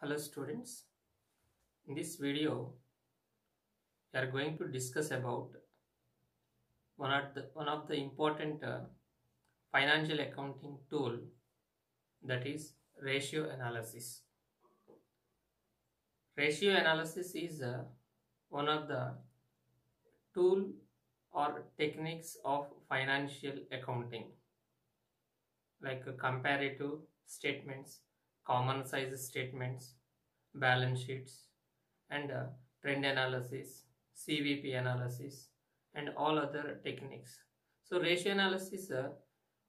Hello students, in this video we are going to discuss about one of the important financial accounting tool, that is ratio analysis. Ratio analysis is one of the tool or techniques of financial accounting, like comparative statements, common size statements, balance sheets, and trend analysis, CVP analysis, and all other techniques. So ratio analysis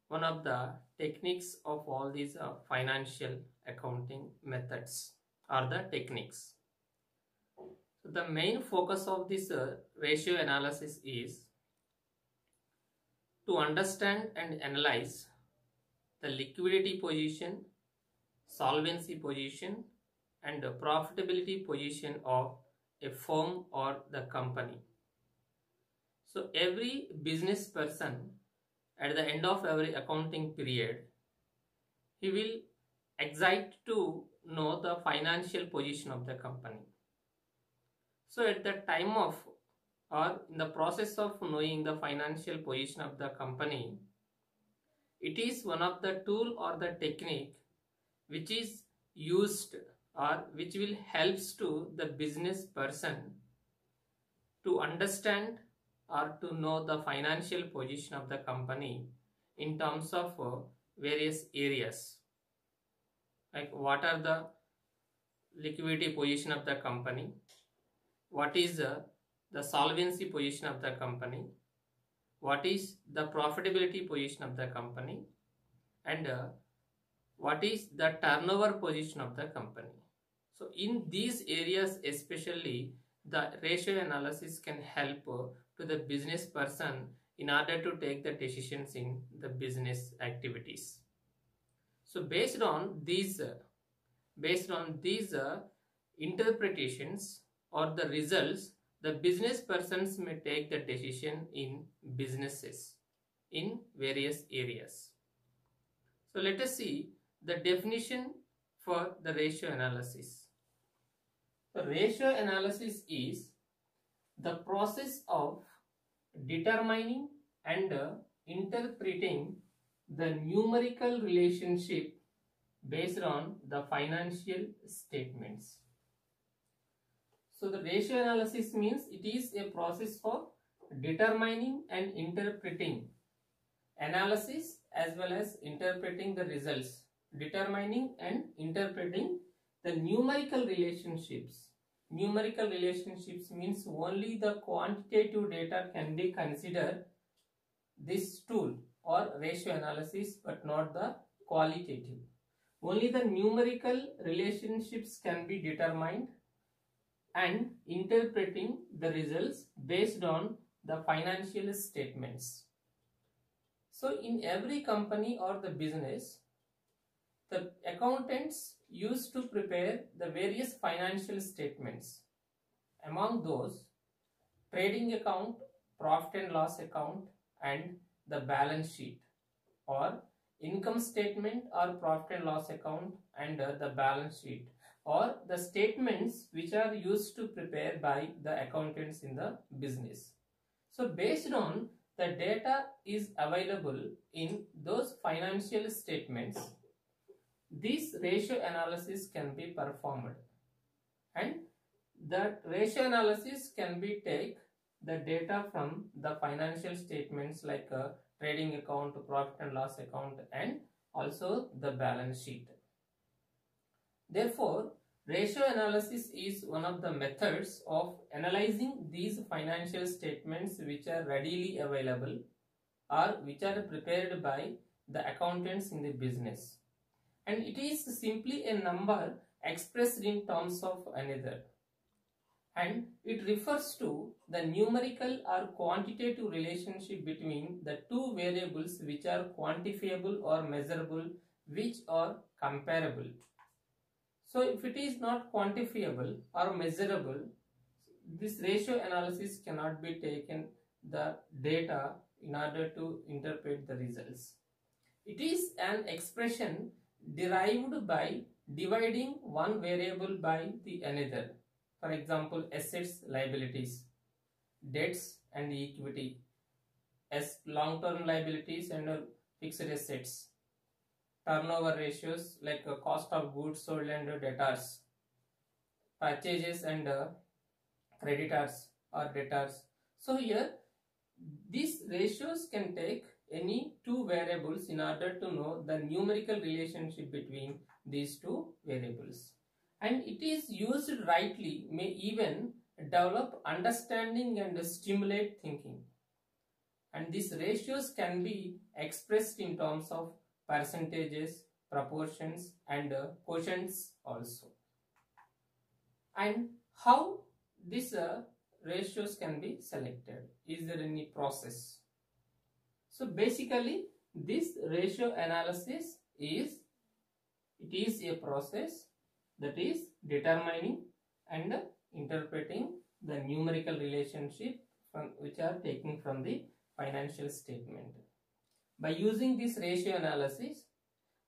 one of the techniques of all these financial accounting methods or the techniques. So the main focus of this ratio analysis is to understand and analyze the liquidity position, solvency position, and the profitability position of a firm or the company. So every business person at the end of every accounting period, he will excite to know the financial position of the company. So at the time of or in the process of knowing the financial position of the company, it is one of the tool or the technique which is used or which will helps to the business person to understand or to know the financial position of the company in terms of various areas, like what are the liquidity position of the company, what is the solvency position of the company, what is the profitability position of the company, and what is the turnover position of the company. So in these areas especially, the ratio analysis can help to the business person in order to take the decisions in the business activities. So based on these interpretations or the results, the business persons may take the decision in businesses in various areas. So let us see the definition for the ratio analysis. The ratio analysis is the process of determining and interpreting the numerical relationship based on the financial statements. So the ratio analysis means it is a process for determining and interpreting, analysis as well as interpreting the results, determining and interpreting the numerical relationships. Numerical relationships means only the quantitative data can be considered this tool or ratio analysis, but not the qualitative. Only the numerical relationships can be determined and interpreting the results based on the financial statements. So in every company or the business, the accountants used to prepare the various financial statements. Among those, trading account, profit and loss account, and the balance sheet, or income statement or profit and loss account and the balance sheet, or the statements which are used to prepare by the accountants in the business. So based on the data is available in those financial statements, this ratio analysis can be performed, and that ratio analysis can be take the data from the financial statements like a trading account, profit and loss account, and also the balance sheet. Therefore, ratio analysis is one of the methods of analyzing these financial statements which are readily available or which are prepared by the accountants in the business. And it is simply a number expressed in terms of another, and it refers to the numerical or quantitative relationship between the two variables which are quantifiable or measurable, which are comparable. So if it is not quantifiable or measurable, this ratio analysis cannot be taken the data in order to interpret the results. It is an expression derived by dividing one variable by the another. For example, assets, liabilities, debts and equity, as long-term liabilities and fixed assets, turnover ratios like cost of goods sold and debtors, purchases and creditors or debtors. So here these ratios can take any two variables in order to know the numerical relationship between these two variables, and it is used rightly may even develop understanding and stimulate thinking. And these ratios can be expressed in terms of percentages, proportions and quotients also. And how these ratios can be selected? Is there any process? So basically this ratio analysis is a process that is determining and interpreting the numerical relationship which are taken from the financial statement. By using this ratio analysis,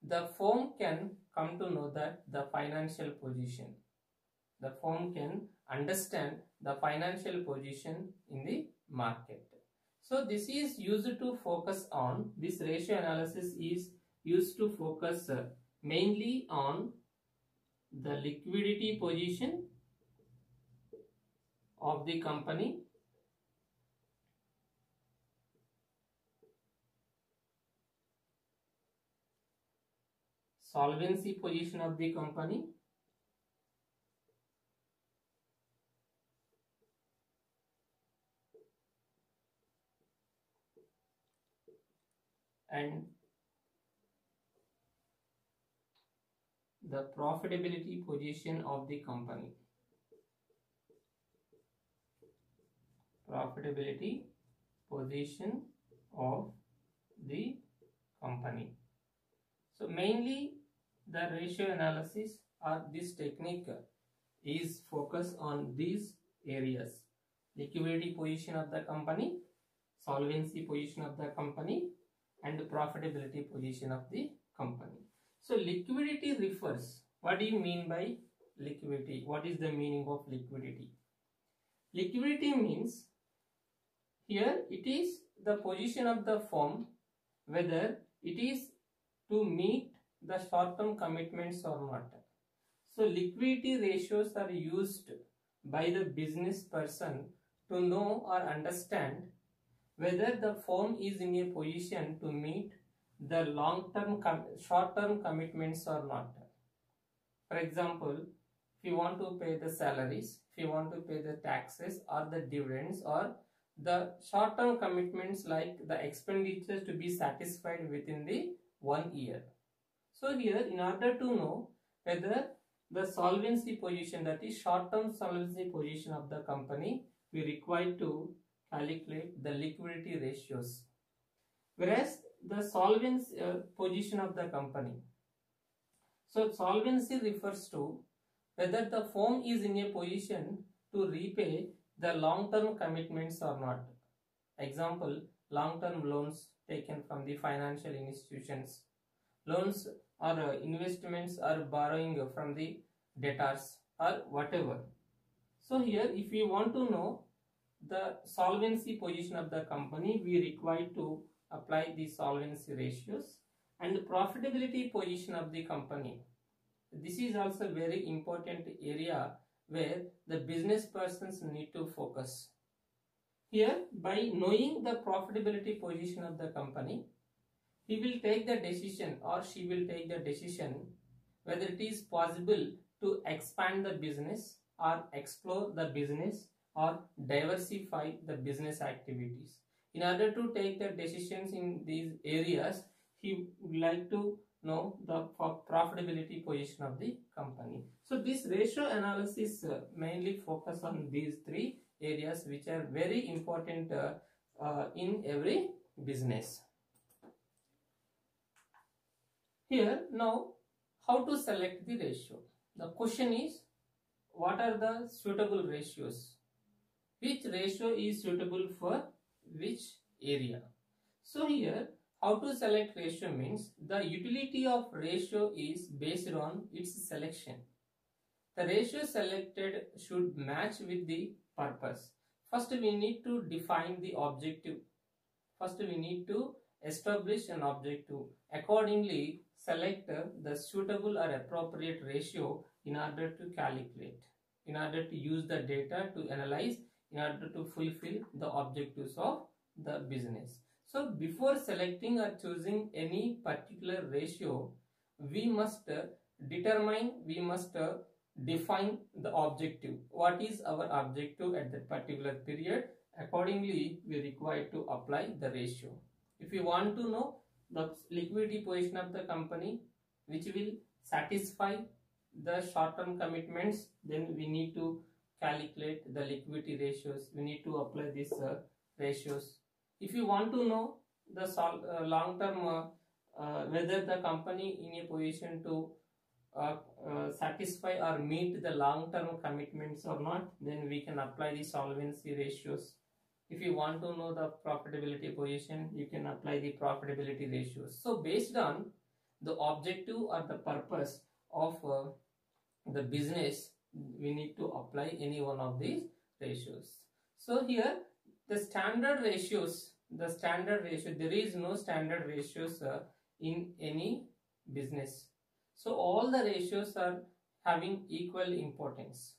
the firm can come to know that the financial position. The firm can understand the financial position in the market. So this is used to focus on, this ratio analysis is used to focus mainly on the liquidity position of the company, solvency position of the company, and the profitability position of the company. Profitability position of the company. So mainly the ratio analysis or this technique is focused on these areas: liquidity position of the company, solvency position of the company and profitability position of the company. So liquidity refers, what do you mean by liquidity? What is the meaning of liquidity? Liquidity means here it is the position of the firm, whether it is to meet the short-term commitments or not. So liquidity ratios are used by the business person to know or understand whether the firm is in a position to meet the long-term, short-term commitments or not. For example, if you want to pay the salaries, if you want to pay the taxes or the dividends or the short-term commitments like the expenditures to be satisfied within the 1 year. So here, in order to know whether the solvency position, that is short-term solvency position of the company, we require to calculate the liquidity ratios. Whereas the solvency position of the company. So solvency refers to whether the firm is in a position to repay the long-term commitments or not. Example, long-term loans taken from the financial institutions, loans or investments or borrowing from the debtors or whatever. So here if we want to know the solvency position of the company, we require to apply the solvency ratios. And the profitability position of the company, this is also very important area where the business persons need to focus. Here, by knowing the profitability position of the company, he will take the decision or she will take the decision whether it is possible to expand the business or explore the business or diversify the business activities. In order to take the decisions in these areas, he would like to know the profitability position of the company. So this ratio analysis mainly focus on these three areas which are very important in every business. Here now, how to select the ratio? The question is, what are the suitable ratios? Which ratio is suitable for which area? So here, How to select ratio means the utility of ratio is based on its selection. The ratio selected should match with the purpose. First we need to define the objective. First we need to establish an objective. Accordingly, select the suitable or appropriate ratio in order to calculate, in order to use the data to analyze, in order to fulfill the objectives of the business. So before selecting or choosing any particular ratio, we must define the objective. What is our objective at that particular period? Accordingly, we require to apply the ratio. If you want to know the liquidity position of the company, which will satisfy the short-term commitments, then we need to calculate the liquidity ratios. We need to apply these ratios. If you want to know the long-term whether the company in a position to satisfy or meet the long-term commitments or not, then we can apply the solvency ratios. If you want to know the profitability position, you can apply the profitability ratios. So based on the objective or the purpose of the business, we need to apply any one of these ratios. So here the standard ratios, there is no standard ratios in any business. So all the ratios are having equal importance,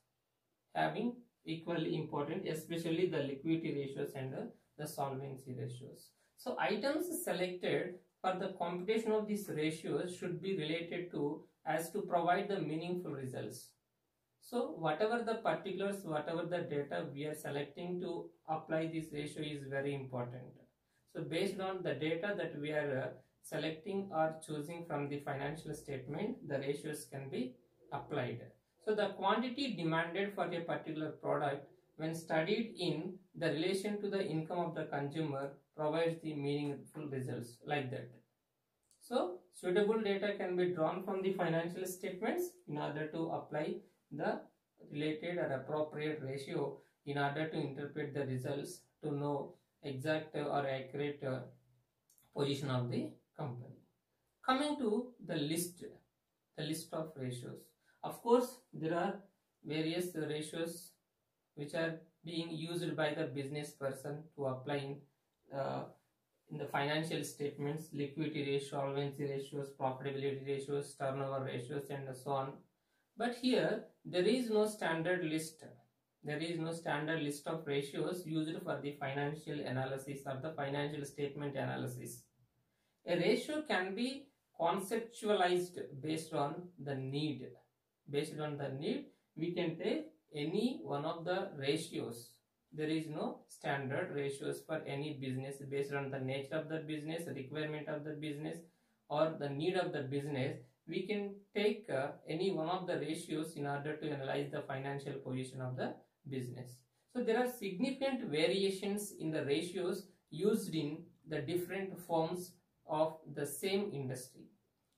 especially the liquidity ratios and the solvency ratios. So items selected for the computation of these ratios should be related to as to provide the meaningful results. So whatever the particulars, whatever the data we are selecting to apply this ratio is very important. So based on the data that we are selecting or choosing from the financial statement, the ratios can be applied. So the quantity demanded for a particular product when studied in the relation to the income of the consumer provides the meaningful results, like that. So suitable data can be drawn from the financial statements in order to apply the related or appropriate ratio in order to interpret the results to know exact or accurate position of the company. Coming to the list of ratios. Of course, there are various ratios which are being used by the business person to apply in the financial statements: liquidity ratio, solvency ratios, profitability ratios, turnover ratios, and so on. But here there is no standard list. There is no standard list of ratios used for the financial analysis or the financial statement analysis. A ratio can be conceptualized based on the need. Based on the need, we can take any one of the ratios. There is no standard ratios for any business. Based on the nature of the business, requirement of the business, or the need of the business, we can take any one of the ratios in order to analyze the financial position of the business. So there are significant variations in the ratios used in the different firms of the same industry.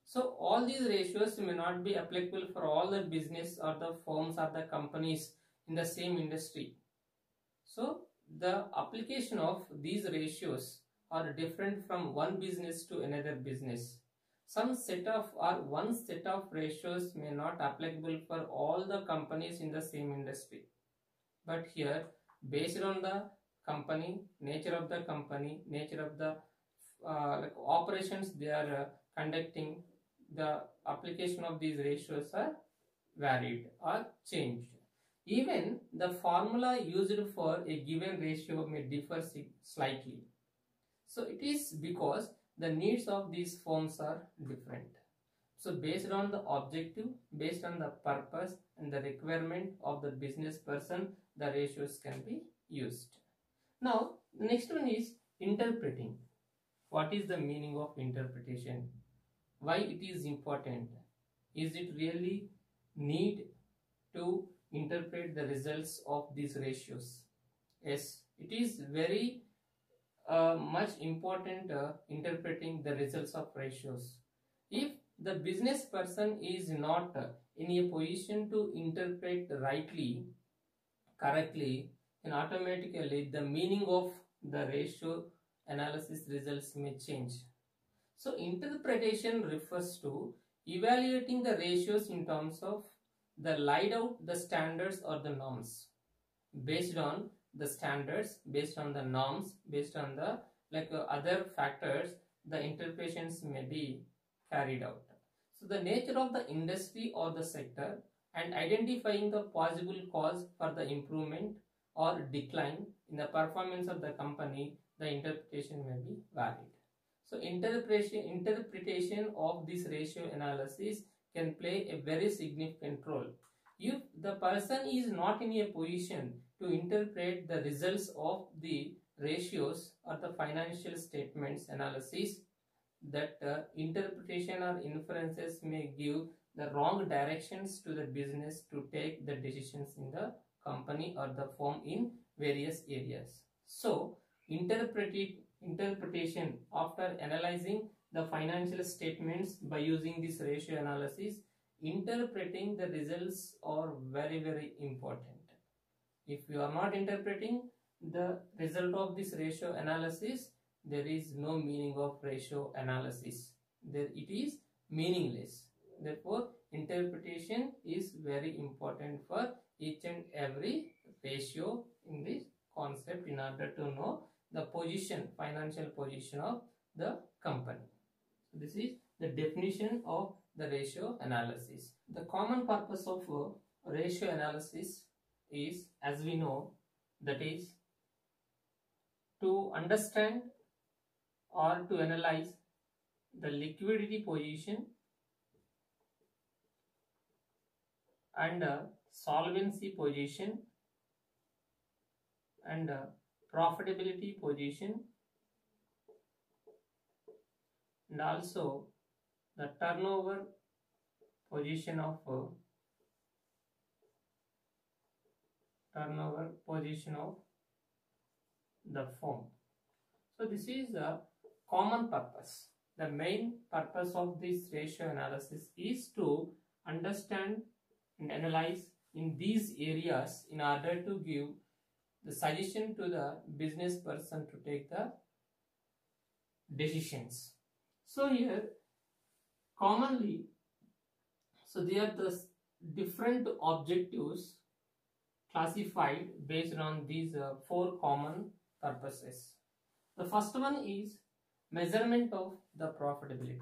So all these ratios may not be applicable for all the business or the firms or the companies in the same industry. So the application of these ratios are different from one business to another business. One set of ratios may not applicable for all the companies in the same industry. But here, based on the company, nature of the company, nature of the operations they are conducting, the application of these ratios are varied or changed. Even the formula used for a given ratio may differ slightly. So it is because the needs of these firms are different. So based on the objective, based on the purpose and the requirement of the business person, the ratios can be used. Now, the next one is interpreting. What is the meaning of interpretation? Why it is important? Is it really need to interpret the results of these ratios? Yes, it is very much important interpreting the results of ratios. If the business person is not in a position to interpret correctly, then automatically the meaning of the ratio analysis results may change. So interpretation refers to evaluating the ratios in terms of the laid out the standards or the norms. Based on the standards, based on the norms, based on the other factors, the interpretations may be carried out. So the nature of the industry or the sector and identifying the possible cause for the improvement or decline in the performance of the company, the interpretation may be valid. So interpretation of this ratio analysis can play a very significant role. If the person is not in a position to interpret the results of the ratios or the financial statements analysis, that interpretation or inferences may give the wrong directions to the business to take the decisions in the company or the firm in various areas. So interpretation after analyzing the financial statements by using this ratio analysis, interpreting the results are very important. If you are not interpreting the result of this ratio analysis, there is no meaning of ratio analysis. There it is meaningless. Therefore, interpretation is very important for each and every ratio in this concept in order to know the position, financial position of the company. So this is the definition of the ratio analysis. The common purpose of ratio analysis is, as we know, that is to understand or to analyze the liquidity position and solvency position and profitability position, and also the turnover position of the firm. So this is the common purpose. The main purpose of this ratio analysis is to understand and analyze in these areas in order to give the suggestion to the business person to take the decisions. So here commonly, so they are the different objectives classified based on these four common purposes. The first one is measurement of the profitability.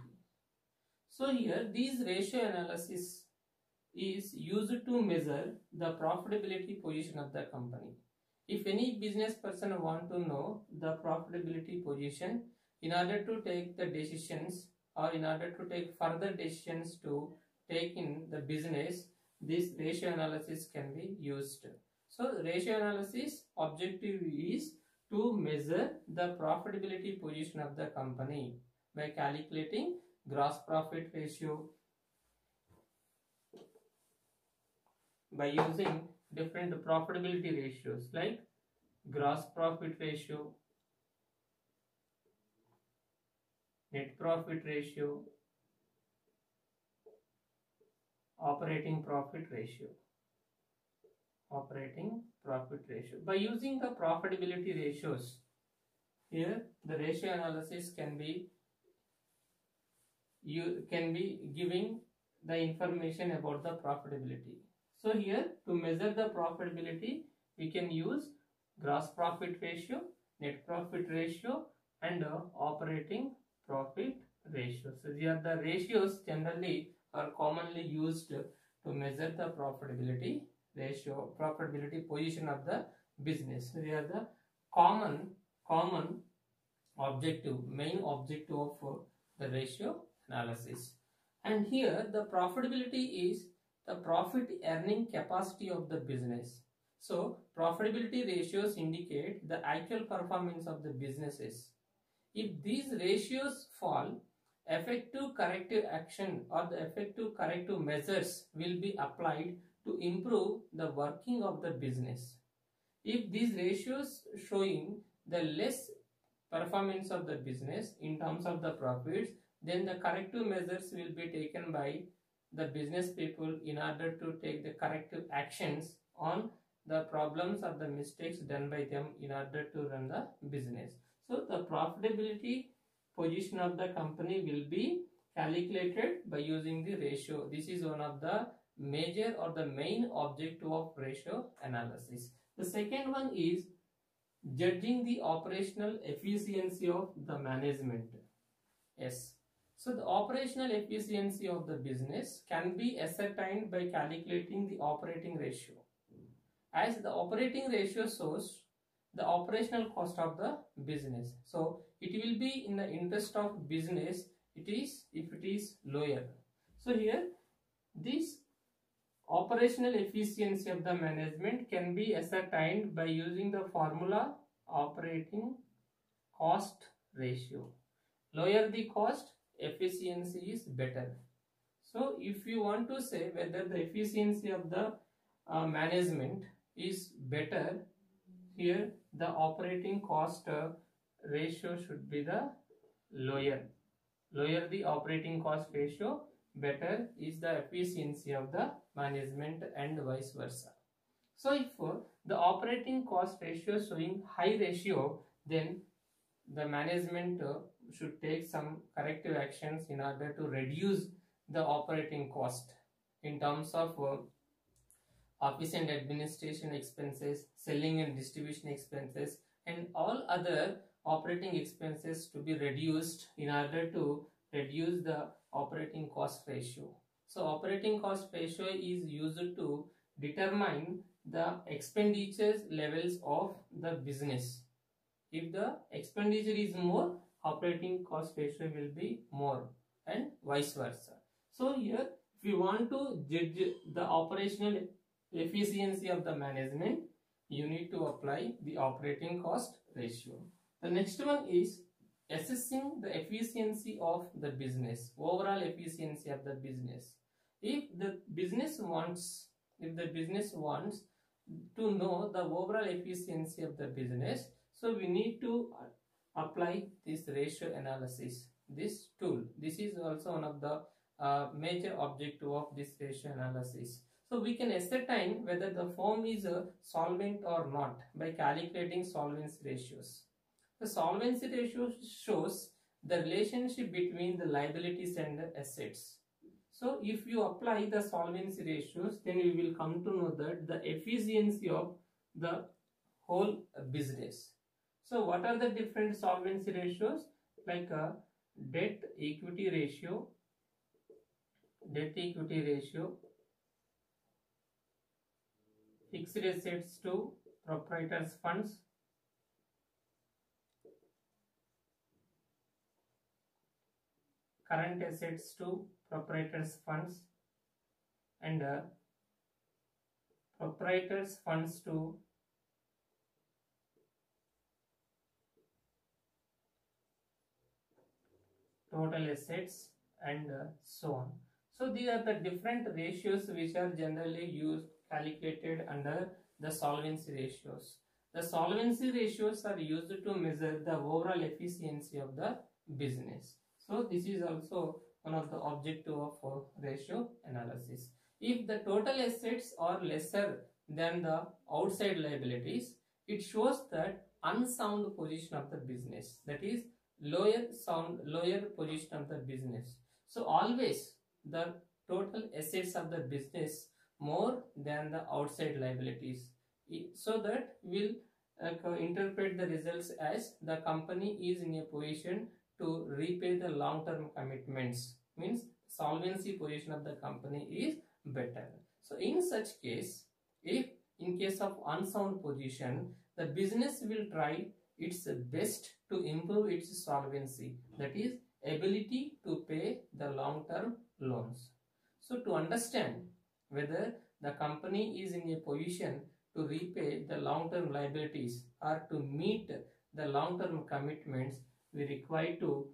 So here this ratio analysis is used to measure the profitability position of the company. If any business person want to know the profitability position in order to take the decisions or in order to take further decisions to take in the business, this ratio analysis can be used. So ratio analysis objective is to measure the profitability position of the company by calculating gross profit ratio, by using different profitability ratios like gross profit ratio, net profit ratio, operating profit ratio. By using the profitability ratios, here the ratio analysis can be giving the information about the profitability. So here to measure the profitability, we can use gross profit ratio, net profit ratio and operating profit ratio. So these are the ratios generally are commonly used to measure the profitability ratio, profitability position of the business. So they are the common objective, main objective of the ratio analysis. And here the profitability is the profit earning capacity of the business. So profitability ratios indicate the actual performance of the businesses. If these ratios fall, effective corrective action or the effective corrective measures will be applied to improve the working of the business. If these ratios showing the less performance of the business in terms of the profits, then the corrective measures will be taken by the business people in order to take the corrective actions on the problems or the mistakes done by them in order to run the business. So the profitability position of the company will be calculated by using the ratio. This is one of the major or the main objective of ratio analysis. The second one is judging the operational efficiency of the management. Yes. So the operational efficiency of the business can be ascertained by calculating the operating ratio. As the operating ratio shows the operational cost of the business. So it will be in the interest of business if it is lower. So here this operational efficiency of the management can be ascertained by using the formula operating cost ratio. Lower the cost, efficiency is better. So if you want to say whether the efficiency of the management is better, here the operating cost ratio should be the lower. Lower the operating cost ratio, better is the efficiency of the management, and vice versa. So if the operating cost ratio showing high ratio, then the management should take some corrective actions in order to reduce the operating cost in terms of office and administration expenses, selling and distribution expenses, and all other operating expenses to be reduced in order to reduce the operating cost ratio. So operating cost ratio is used to determine the expenditures levels of the business. If the expenditure is more, operating cost ratio will be more, and vice versa. So here if you want to judge the operational efficiency of the management, you need to apply the operating cost ratio. The next one is assessing the efficiency of the business, overall efficiency of the business. If the business wants to know the overall efficiency of the business, so we need to apply this ratio analysis, this tool. This is also one of the major objective of this ratio analysis. So we can ascertain whether the firm is solvent or not by calculating solvency ratios. The solvency ratio shows the relationship between the liabilities and the assets. So if you apply the solvency ratios, then we will come to know that the efficiency of the whole business. So what are the different solvency ratios? Like debt equity ratio, fixed assets to proprietors funds, current assets to proprietors funds, and proprietors funds to total assets, and so on. So these are the different ratios which are generally used, calculated under the solvency ratios. The solvency ratios are used to measure the overall efficiency of the business. So this is also one of the objective of ratio analysis. If the total assets are lesser than the outside liabilities, it shows that unsound position of the business, that is lower position of the business. So always the total assets of the business more than the outside liabilities, so that we'll interpret the results as the company is in a position to repay the long-term commitments, means solvency position of the company is better. So in such case, if in case of unsound position, the business will try its best to improve its solvency, that is ability to pay the long-term loans. So to understand whether the company is in a position to repay the long-term liabilities or to meet the long-term commitments, we require to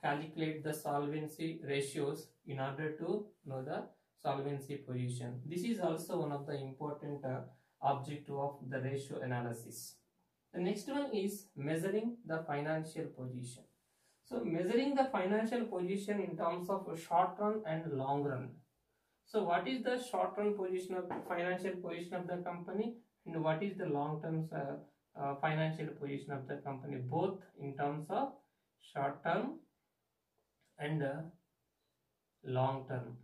calculate the solvency ratios in order to know the solvency position. This is also one of the important objective of the ratio analysis. The next one is measuring the financial position. So measuring the financial position in terms of short run and long run. So what is the short run position of the financial position of the company, and what is the long term financial position of the company, both in terms of short term and long term.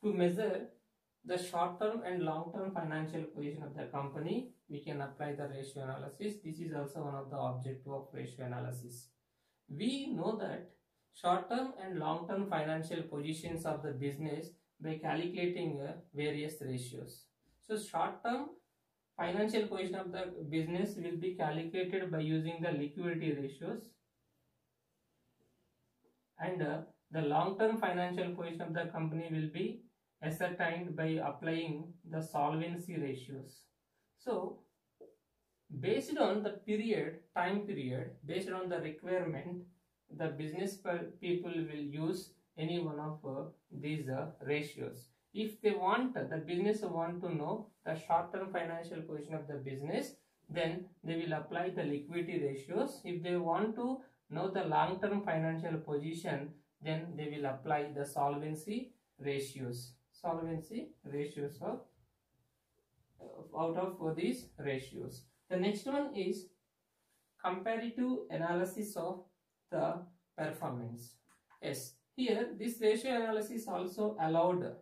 To measure the short term and long term financial position of the company, we can apply the ratio analysis. This is also one of the objective of ratio analysis. We know that short term and long term financial positions of the business by calculating various ratios. So short term financial position of the business will be calculated by using the liquidity ratios, and the long term financial position of the company will be ascertained by applying the solvency ratios. So based on the time period, based on the requirement, the business people will use any one of these ratios. If they want, the business want to know the short-term financial position of the business, then they will apply the liquidity ratios. If they want to know the long-term financial position, then they will apply the solvency ratios. Solvency ratios of out of these ratios. The next one is comparative analysis of the performance. Yes, here this ratio analysis also allowed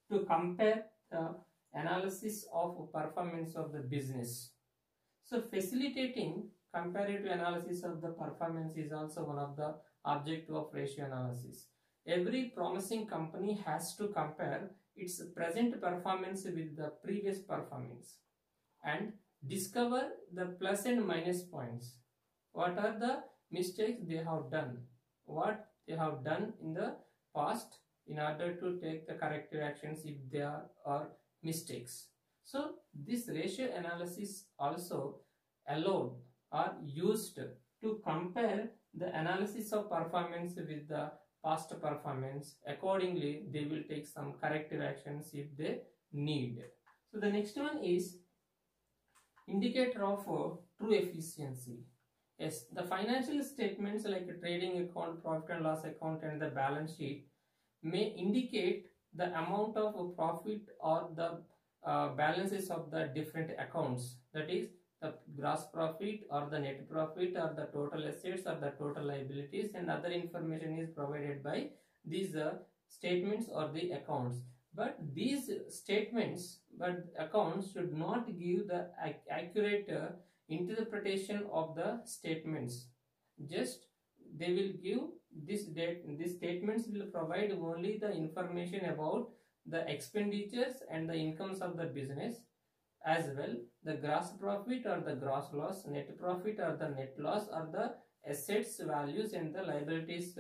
to compare the analysis of performance of the business. So facilitating comparative analysis of the performance is also one of the objective of ratio analysis. Every promising company has to compare its present performance with the previous performance and discover the plus and minus points. What are the mistakes they have done? What they have done in the past in order to take the corrective actions if there are mistakes. So this ratio analysis also allowed or used to compare the analysis of performance with the past performance. Accordingly, they will take some corrective actions if they need. So the next one is indicator of true efficiency. Yes, the financial statements like a trading account, profit and loss account and the balance sheet may indicate the amount of profit or the balances of the different accounts, that is the gross profit or the net profit or the total assets or the total liabilities, and other information is provided by these statements or the accounts. But these statements but accounts should not give the accurate interpretation of the statements. Just they will give these statements will provide only the information about the expenditures and the incomes of the business, as well the gross profit or the gross loss, net profit or the net loss, or the assets values and the liabilities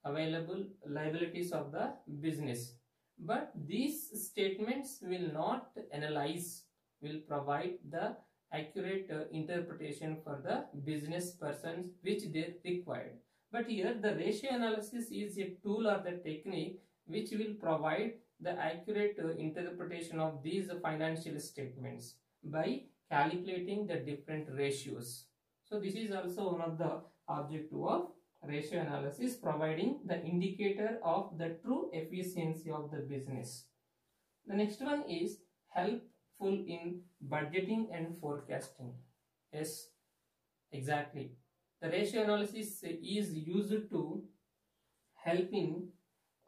available liabilities of the business. But these statements will not analyze, will provide the accurate interpretation for the business persons which they required. But here the ratio analysis is a tool or the technique which will provide the accurate interpretation of these financial statements by calculating the different ratios. So this is also one of the objective of ratio analysis, providing the indicator of the true efficiency of the business. The next one is helpful in budgeting and forecasting. Yes, exactly. The ratio analysis is used to help in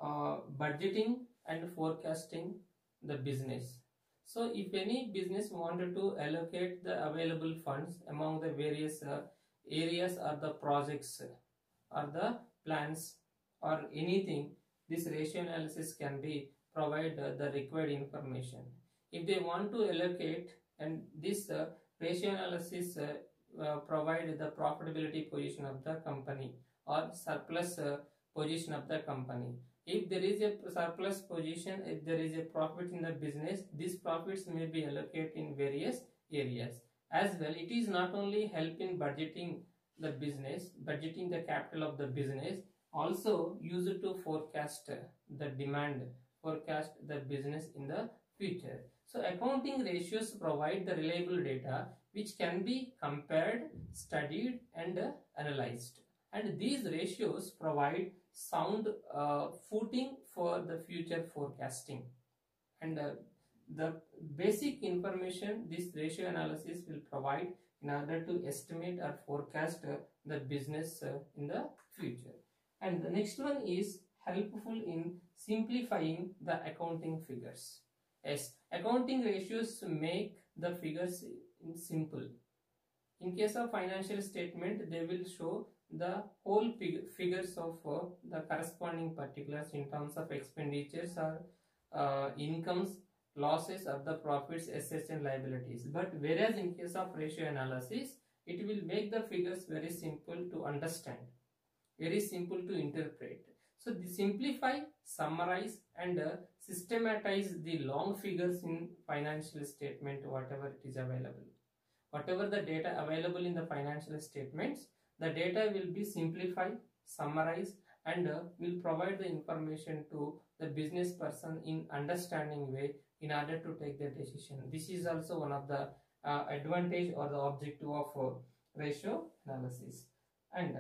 budgeting and forecasting the business. So if any business wanted to allocate the available funds among the various areas or the projects or the plans or anything, this ratio analysis can be provide the required information. If they want to allocate, and this ratio analysis provide the profitability position of the company or surplus position of the company. If there is a surplus position, if there is a profit in the business, these profits may be allocated in various areas. As well, it is not only help in budgeting the business, budgeting the capital of the business, also use it to forecast the demand, forecast the business in the future. So accounting ratios provide the reliable data which can be compared, studied and analyzed. And these ratios provide sound footing for the future forecasting. And the basic information this ratio analysis will provide in order to estimate or forecast the business in the future. And the next one is helpful in simplifying the accounting figures. Yes, accounting ratios make the figures simple. In case of financial statement, they will show the whole figures of the corresponding particulars in terms of expenditures or incomes, losses, or the profits, assets and liabilities. But whereas in case of ratio analysis, it will make the figures very simple to understand, very simple to interpret. So they simplify, summarize and systematize the long figures in financial statement, whatever it is available. Whatever the data available in the financial statements, the data will be simplified, summarized and will provide the information to the business person in understanding way in order to take the decision. This is also one of the advantage or the objective of ratio analysis. And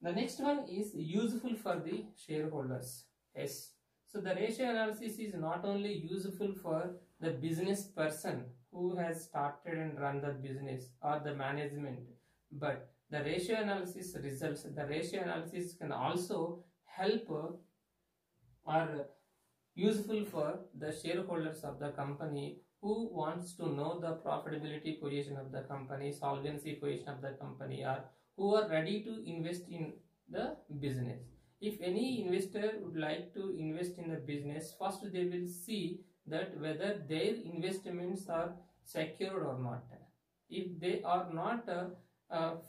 the next one is useful for the shareholders. Yes. So the ratio analysis is not only useful for the business person who has started and run the business or the management, but the ratio analysis results, the ratio analysis can also help or useful for the shareholders of the company who wants to know the profitability position of the company, solvency position of the company, or who are ready to invest in the business. If any investor would like to invest in the business, first they will see that whether their investments are secured or not. If they are not,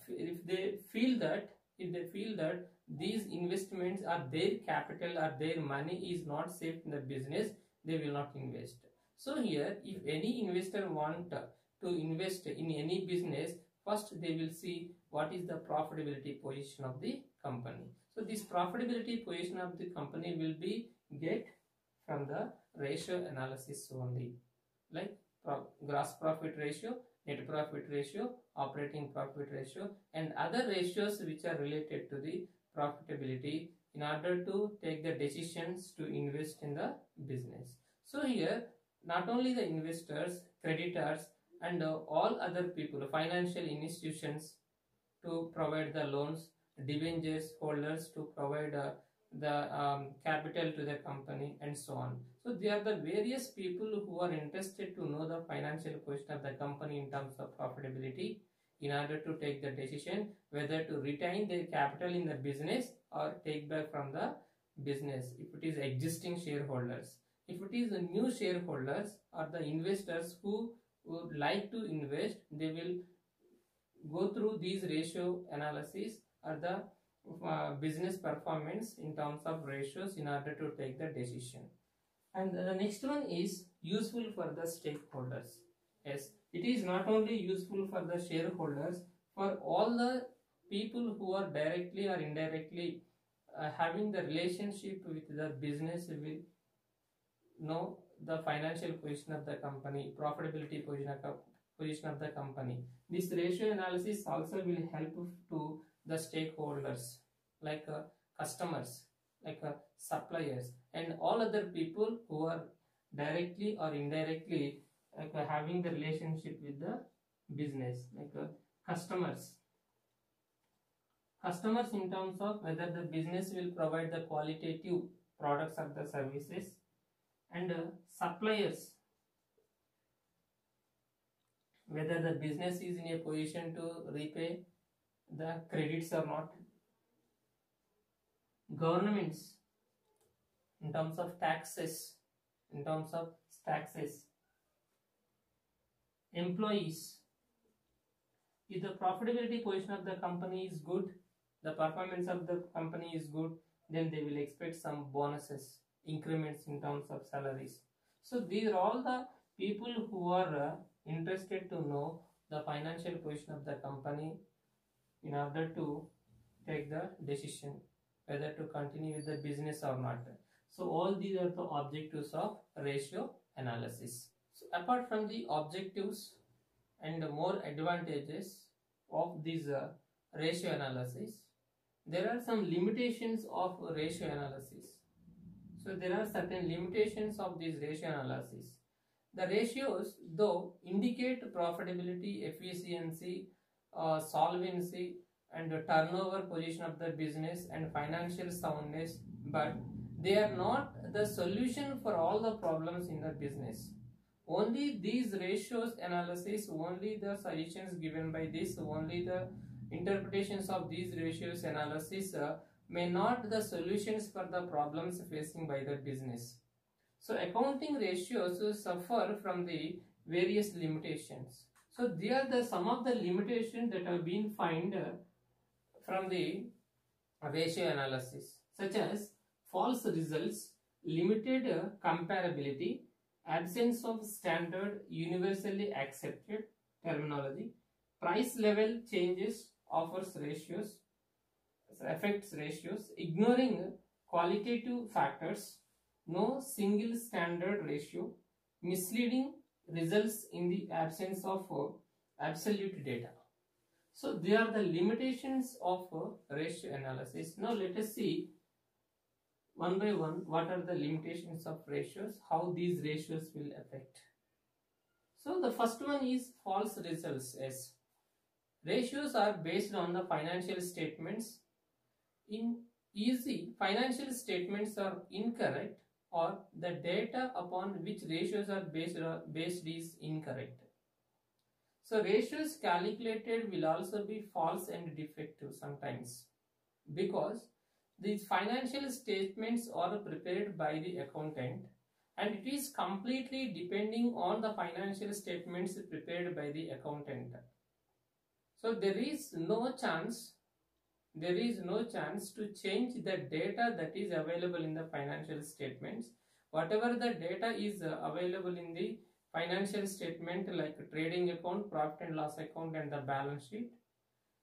if they feel that these investments are their capital or their money is not safe in the business, they will not invest. So here, if any investor want to invest in any business, first they will see what is the profitability position of the company. So this profitability position of the company will be get from the ratio analysis only, like gross profit ratio, net profit ratio, operating profit ratio and other ratios which are related to the profitability in order to take the decisions to invest in the business. So here not only the investors, creditors and all other people, financial institutions to provide the loans, debentures holders to provide the capital to the company and so on. So they are the various people who are interested to know the financial position of the company in terms of profitability in order to take the decision whether to retain their capital in the business or take back from the business if it is existing shareholders. If it is the new shareholders or the investors who would like to invest, they will go through these ratio analysis or the business performance in terms of ratios in order to take the decision. And the next one is useful for the stakeholders. Yes, it is not only useful for the shareholders, for all the people who are directly or indirectly having the relationship with the business will know the financial position of the company, profitability position of the company. This ratio analysis also will help to the stakeholders like customers, like suppliers and all other people who are directly or indirectly having the relationship with the business, like customers in terms of whether the business will provide the qualitative products or the services, and suppliers whether the business is in a position to repay the credits or not, governments in terms of taxes, employees. If the profitability position of the company is good, the performance of the company is good, then they will expect some bonuses, increments in terms of salaries. So these are all the people who are interested to know the financial position of the company in order to take the decision whether to continue with the business or not. So all these are the objectives of ratio analysis. So apart from the objectives and more advantages of this ratio analysis, there are some limitations of ratio analysis. So there are certain limitations of this ratio analysis. The ratios, though, indicate profitability, efficiency solvency and the turnover position of the business and financial soundness, but they are not the solution for all the problems in the business. Only these ratios analysis, only the suggestions given by this, only the interpretations of these ratios analysis may not the solutions for the problems facing by the business. So accounting ratios suffer from the various limitations. So they are the some of the limitations that have been found from the ratio analysis, such as false results, limited comparability, absence of standard universally accepted terminology, price level changes offers ratios, affects ratios, ignoring qualitative factors, no single standard ratio, misleading results in the absence of absolute data. So they are the limitations of ratio analysis. Now let us see one by one what are the limitations of ratios, how these ratios will affect. So the first one is false results. As ratios are based on the financial statements. In easy, financial statements are incorrect or the data upon which ratios are based is incorrect. So ratios calculated will also be false and defective sometimes, because these financial statements are prepared by the accountant and it is completely depending on the financial statements prepared by the accountant. So there is no chance to change the data that is available in the financial statements. Whatever the data is available in the financial statement, like trading account, profit and loss account and the balance sheet,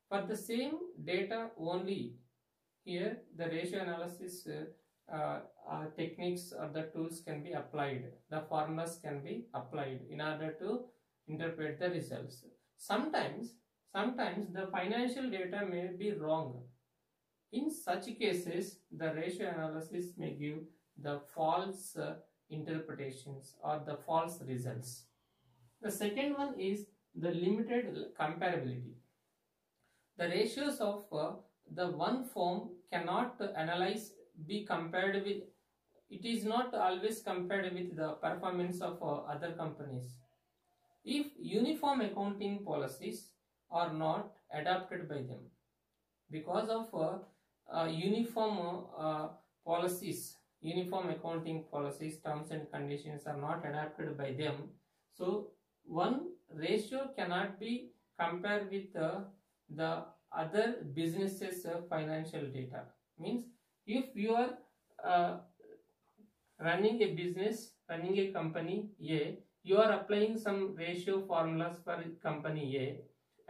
for the same data only, here the ratio analysis techniques or the tools can be applied, the formulas can be applied in order to interpret the results. Sometimes the financial data may be wrong. In such cases, the ratio analysis may give the false interpretations or the false results. The second one is the limited comparability. The ratios of the one firm cannot be compared with, it is not always compared with the performance of other companies. If uniform accounting policies are not adopted by them, because of uniform policies, uniform accounting policies, terms and conditions are not adopted by them, so one ratio cannot be compared with the other businesses financial data. Means if you are running a business, running a company A, you are applying some ratio formulas for company A,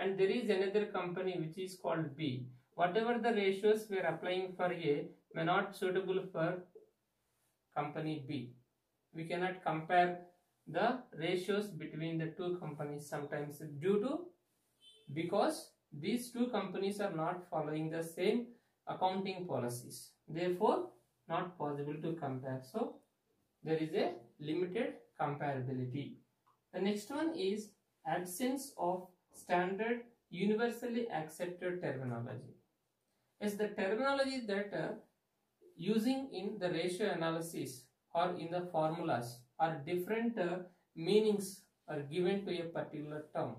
and there is another company which is called B. Whatever the ratios we are applying for A may not suitable for company B. We cannot compare the ratios between the two companies sometimes because these two companies are not following the same accounting policies. Therefore, not possible to compare. So, there is a limited comparability. The next one is absence of standard universally accepted terminology. As the terminology that using in the ratio analysis or in the formulas are different meanings are given to a particular term,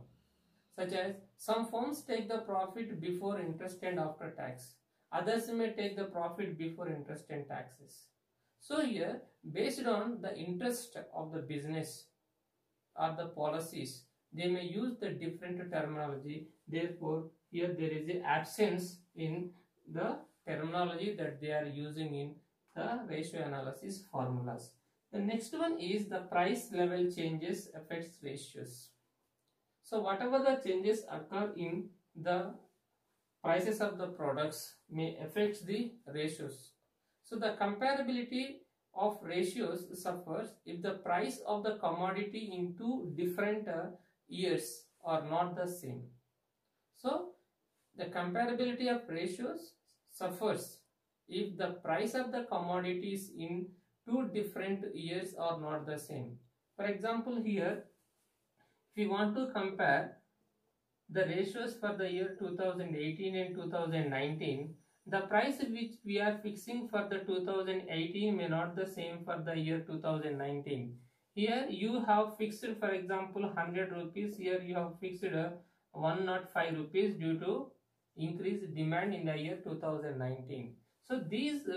such as some firms take the profit before interest and after tax, others may take the profit before interest and taxes. So here, based on the interest of the business or the policies, they may use the different terminology. Therefore, here there is an absence in the terminology that they are using in the ratio analysis formulas. The next one is the price level changes affects ratios. So whatever the changes occur in the prices of the products may affect the ratios. So the comparability of ratios suffers if the price of the commodity in two different years are not the same. So the comparability of ratios suffers if the price of the commodities in two different years are not the same. For example, here if we want to compare the ratios for the year 2018 and 2019, the price which we are fixing for the 2018 may not the same for the year 2019. Here you have fixed, for example, 100 rupees. Here you have fixed 105 rupees due to increased demand in the year 2019. So these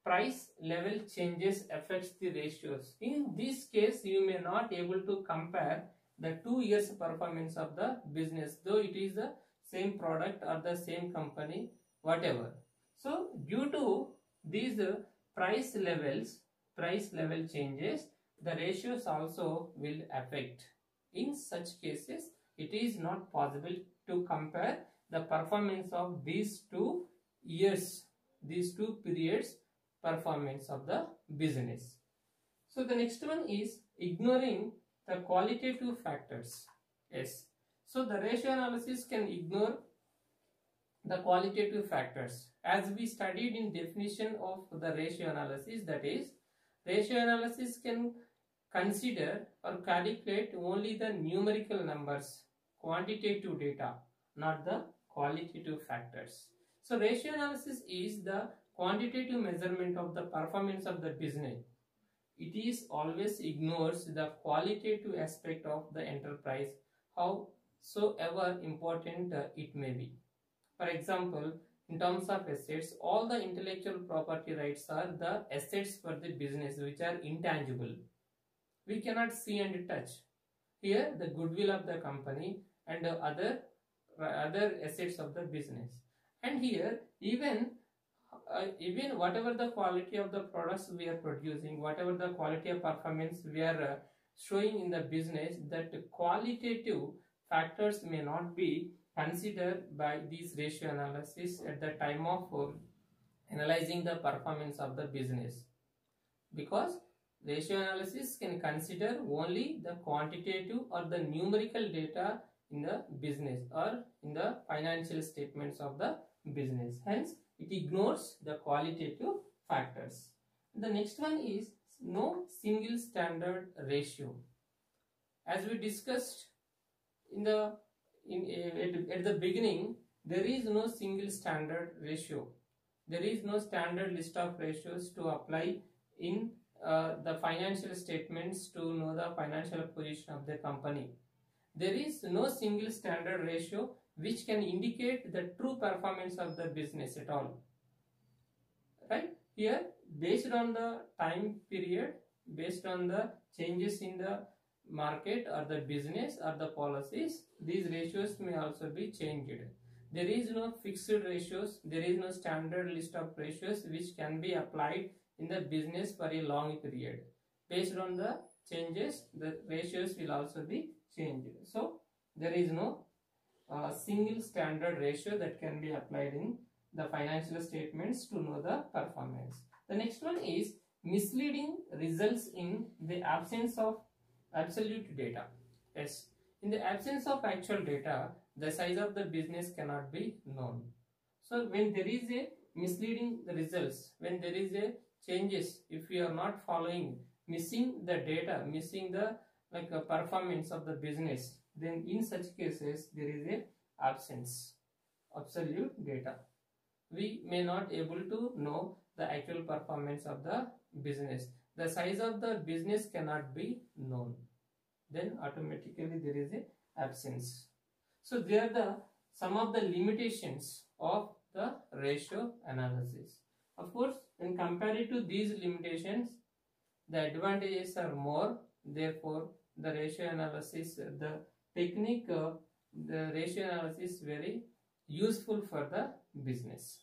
price level changes affects the ratios. In this case, you may not able to compare the 2 years performance of the business, though it is the same product or the same company, whatever. So due to these price level changes, the ratios also will affect. In such cases, it is not possible to compare the performance of these 2 years, these 2 periods performance of the business. So the next one is ignoring the qualitative factors. Yes. So the ratio analysis can ignore the qualitative factors. As we studied in definition of the ratio analysis, that is, ratio analysis can consider or calculate only the numerical numbers, quantitative data, not the qualitative factors. So ratio analysis is the quantitative measurement of the performance of the business. It is always ignores the qualitative aspect of the enterprise, howsoever important it may be. For example, in terms of assets, all the intellectual property rights are the assets for the business which are intangible. We cannot see and touch. Here, the goodwill of the company and other assets of the business. And here, even whatever the quality of the products we are producing, whatever the quality of performance we are showing in the business, that qualitative factors may not be considered by this ratio analysis at the time of analyzing the performance of the business, because ratio analysis can consider only the quantitative or the numerical data in the business or in the financial statements of the business. Hence, it ignores the qualitative factors. The next one is no single standard ratio. As we discussed at the beginning, there is no single standard ratio. There is no standard list of ratios to apply in the financial statements to know the financial position of the company. There is no single standard ratio which can indicate the true performance of the business at all. Right? Here, based on the time period, based on the changes in the market or the business or the policies, these ratios may also be changed. There is no fixed ratios, there is no standard list of ratios which can be applied in the business for a long period. Based on the changes, the ratios will also be changed. So, there is no single standard ratio that can be applied in the financial statements to know the performance. The next one is misleading results in the absence of absolute data. Yes, in the absence of actual data, the size of the business cannot be known. So when there is a misleading results, when there is a changes, if we are not following, missing the data, missing the performance of the business, then in such cases there is a absence absolute data. We may not able to know the actual performance of the business. The size of the business cannot be known. Then automatically there is a absence. So there are some of the limitations of the ratio analysis. Of course, when compared to these limitations, the advantages are more. Therefore, the ratio analysis, the technique, the ratio analysis is very useful for the business.